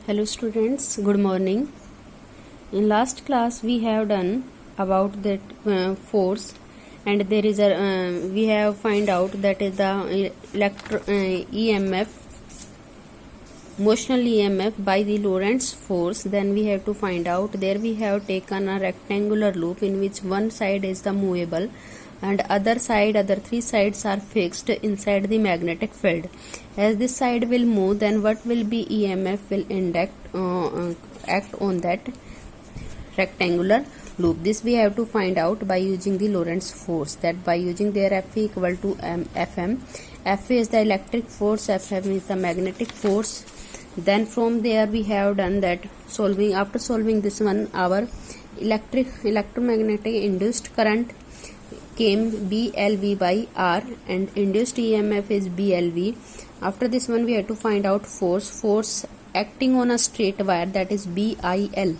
Hello students, good morning. In last class we have done about that force, and there is a we have find out that is the EMF, motional EMF by the Lorentz force. Then we have to find out, there we have taken a rectangular loop in which one side is the movable and other three sides are fixed inside the magnetic field. As this side will move, then what will be EMF will act on that rectangular loop. This we have to find out by using the Lorentz force, that by using their F equal to Fm. F is the electric force, Fm is the magnetic force. Then from there we have done that after solving this one, our electromagnetic induced current came BLV by R and induced EMF is BLV. After this one we have to find out force acting on a straight wire, that is BIL.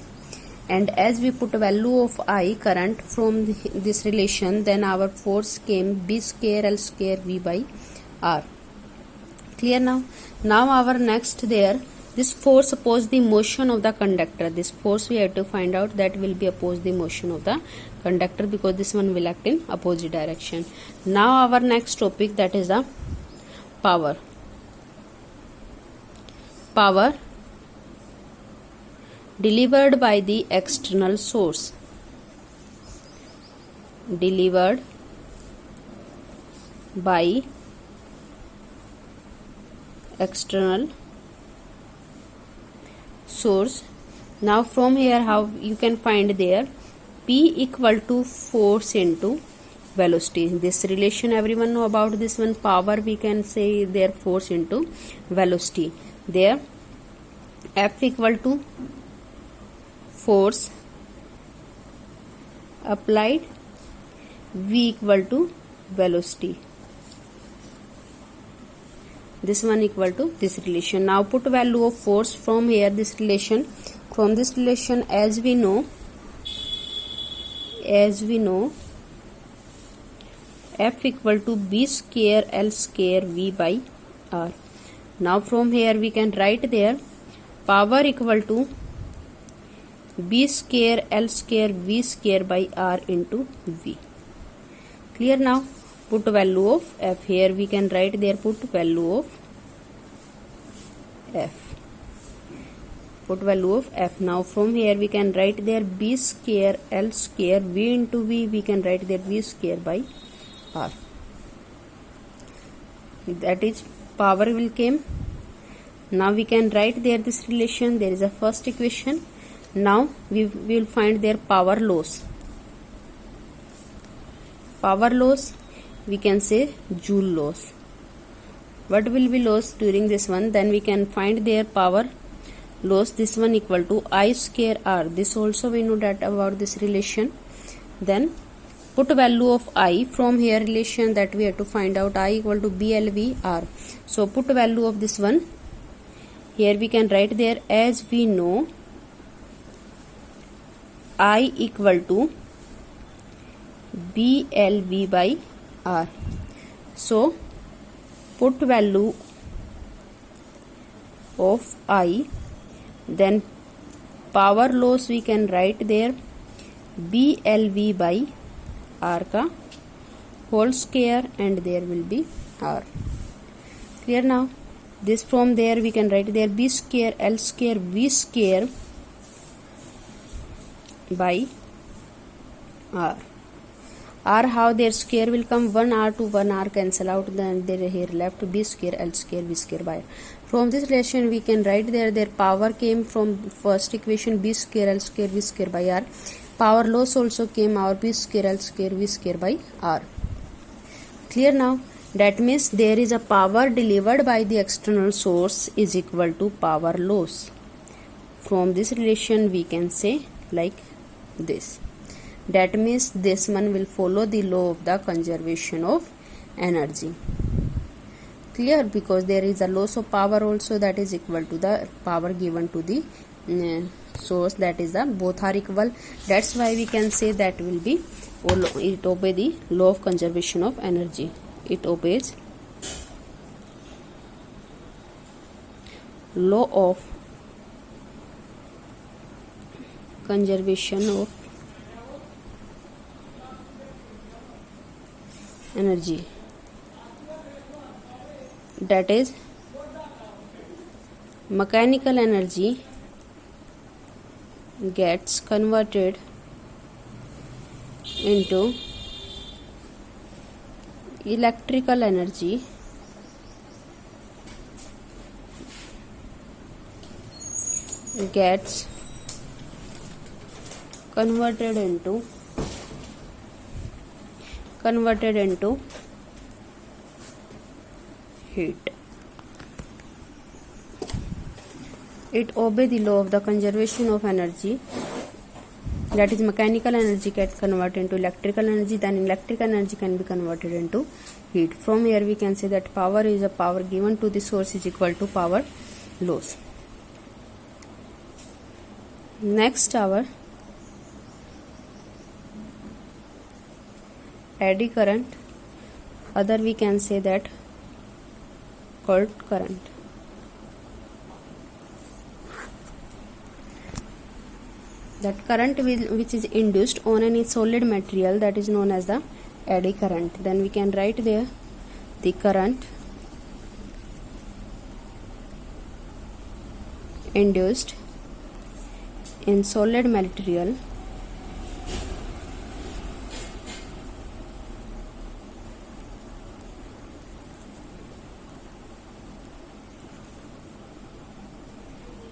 And as we put value of I, current, from this relation, then our force came B square L square V by R. Clear now? Now our next there, this force oppose the motion of the conductor. This force we have to find out that will be oppose the motion of the conductor, because this one will act in opposite direction. Now our next topic, that is the power. Power delivered by the external source. Delivered by external source. Now from here how you can find there, P equal to force into velocity. This relation everyone know about this one. Power we can say their force into velocity. There F equal to force applied, V equal to velocity. This one equal to this relation. Now put value of force from here, this relation. From this relation, as we know F equal to B square L square V by R. Now from here we can write there power equal to B square L square V square by R into V. Clear now? Put value of F. Here we can write there, put value of F. Put value of F. Now from here we can write there B square L square V into V. We can write there V square by R. That is power will came. Now we can write there this relation. There is a first equation. Now we will find their power loss. Power loss we can say joule loss. What will be loss during this one? Then we can find their power loss. This one equal to I square R. This also we know that about this relation. Then put value of I from here relation, that we have to find out I equal to BLV R. So put value of this one. Here we can write there, as we know I equal to BLV by R. So put value of I, then power loss we can write there BLV by R ka whole square, and there will be R. Clear now? This from there we can write there B square L square V square by R. R, how their square will come, 1 R to 1 R cancel out, then there here left B square L square V square by R. From this relation we can write there their power came from first equation B square L square V square by R. Power loss also came our B square L square V square by R. Clear now? That means there is a power delivered by the external source is equal to power loss. From this relation we can say like this. That means this one will follow the law of the conservation of energy. Clear? Because there is a loss of power also, that is equal to the power given to the source, that is the both are equal. That's why we can say that will be it obey the law of conservation of energy. It obeys law of conservation of energy, that is mechanical energy gets converted into electrical energy gets converted into heat. It obeys the law of the conservation of energy, that is mechanical energy get converted into electrical energy, then electrical energy can be converted into heat. From here we can say that power is a power given to the source is equal to power loss. Next, our eddy current, other we can say that called current. That current which is induced on any solid material, that is known as the eddy current. Then we can write there the current induced in solid material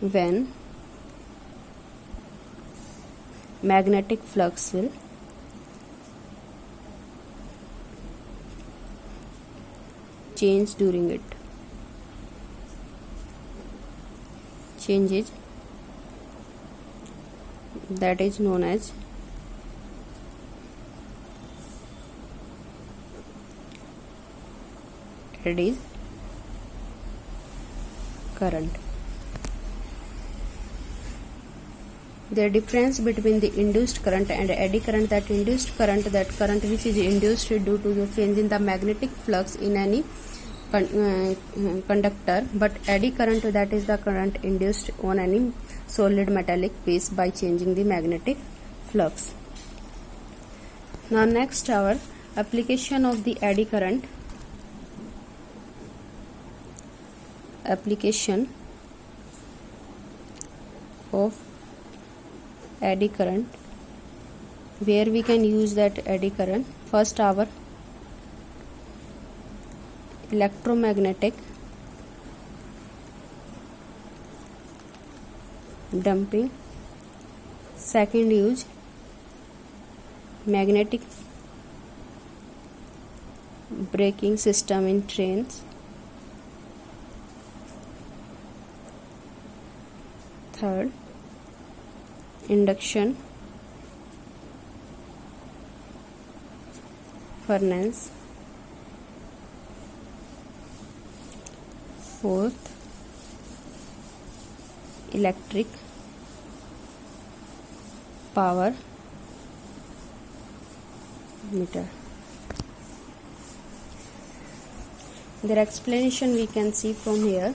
when magnetic flux will change during it. Changes, that is known as eddy current. The difference between the induced current and eddy current, that induced current, that current which is induced due to the change in the magnetic flux in any conductor, but eddy current, that is the current induced on any solid metallic piece by changing the magnetic flux. Now next, our application of the eddy current. Application of eddy current, where we can use that eddy current. First, our electromagnetic damping. Second, use magnetic braking system in trains. Third, induction furnace. Fourth, electric power meter. Their explanation we can see from here.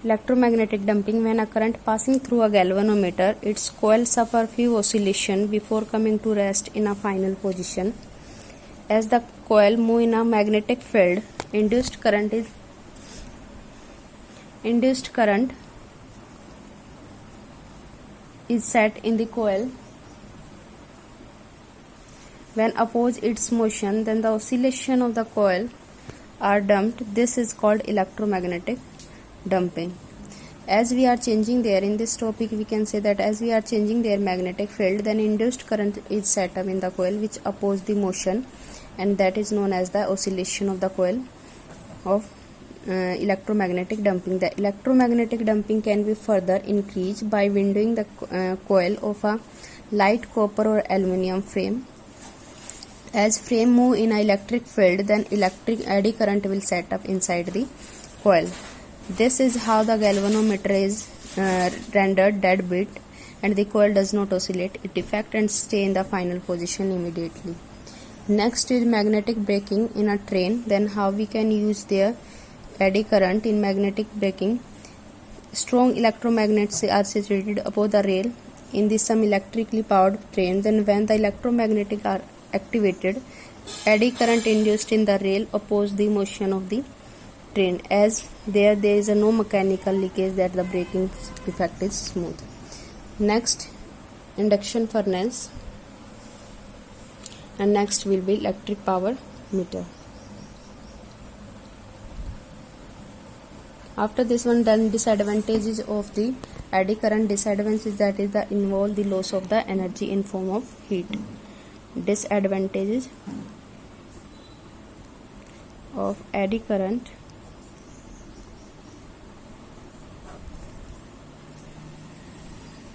Electromagnetic damping, when a current passing through a galvanometer, its coil suffer few oscillation before coming to rest in a final position. As the coil move in a magnetic field, induced current is set in the coil. When oppose its motion, then the oscillation of the coil are damped. This is called electromagnetic damping. As we are changing there in this topic, we can say that as we are changing their magnetic field, then induced current is set up in the coil which oppose the motion, and that is known as the oscillation of the coil of electromagnetic damping. The electromagnetic damping can be further increased by windowing the coil of a light copper or aluminium frame. As frame move in an electric field, then electric eddy current will set up inside the coil. This is how the galvanometer is rendered dead beat, and the coil does not oscillate. It defect and stay in the final position immediately. Next is magnetic braking in a train. Then how we can use their eddy current in magnetic braking strong electromagnets are situated above the rail in the some electrically powered train. Then when the electromagnetic are activated, eddy current induced in the rail oppose the motion of the train, as there is no mechanical leakage, that the braking effect is smooth. Next, induction furnace, and next will be electric power meter. After this one, then disadvantages of the eddy current. Disadvantage, that is the involve the loss of the energy in form of heat. Disadvantages of eddy current: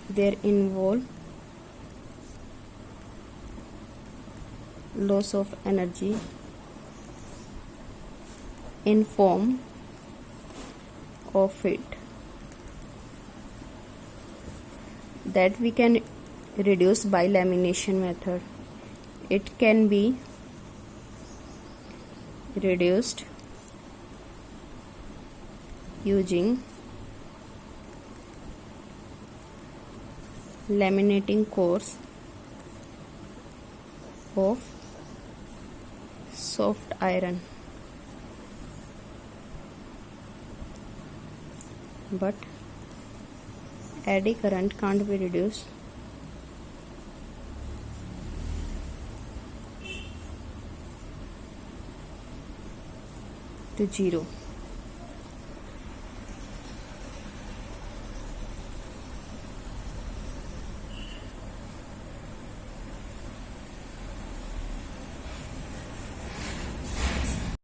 there involve loss of energy in form of heat, that we can reduce by lamination method. It can be reduced using laminating course of soft iron, but eddy current can't be reduced to 0.